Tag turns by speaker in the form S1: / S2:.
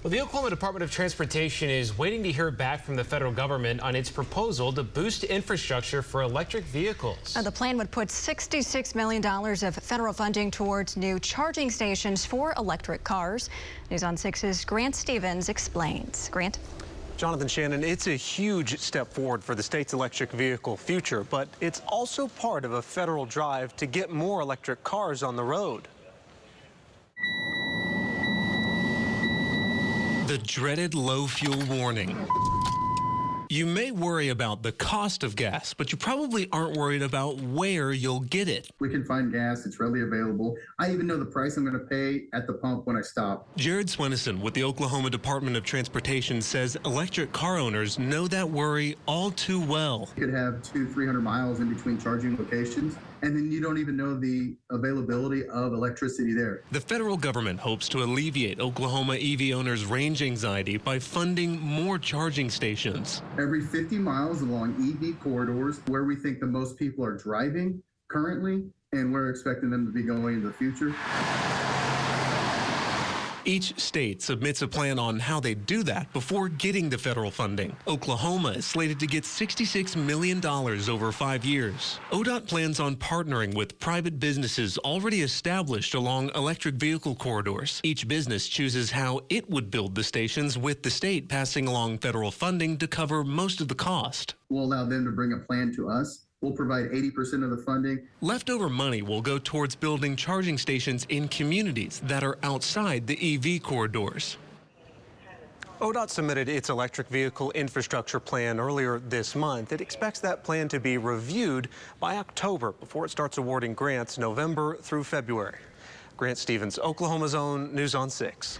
S1: Well, the Oklahoma Department of Transportation is waiting to hear back from the federal government on its proposal to boost infrastructure for electric vehicles.
S2: The plan would put $66 million of federal funding towards new charging stations for electric cars. News on 6's Grant Stevens explains. Grant?
S3: Jonathan Shannon, it's a huge step forward for the state's electric vehicle future, but it's also part of a federal drive to get more electric cars on the road. The dreaded low fuel warning. You may worry about the cost of gas, but you probably aren't worried about where you'll get it.
S4: We can find gas, it's readily available. I even know the price I'm going to pay at the pump when I stop.
S3: Jared Swennison with the Oklahoma Department of Transportation says electric car owners know that worry all too well.
S4: You could have 200-300 miles in between charging locations, and then you don't even know the availability of electricity there.
S3: The federal government hopes to alleviate Oklahoma EV owners' range anxiety by funding more charging stations.
S4: Every 50 miles along EV corridors where we think the most people are driving currently, and we're expecting them to be going in the future.
S3: Each state submits a plan on how they do that before getting the federal funding. Oklahoma is slated to get $66 million over 5 years. ODOT plans on partnering with private businesses already established along electric vehicle corridors. Each business chooses how it would build the stations, with the state passing along federal funding to cover most of the cost.
S4: We'll allow them to bring a plan to us. We'll provide 80% of the funding.
S3: Leftover money will go towards building charging stations in communities that are outside the EV corridors. ODOT submitted its electric vehicle infrastructure plan earlier this month. It expects that plan to be reviewed by October before it starts awarding grants November through February. Grant Stevens, Oklahoma's own News on 6.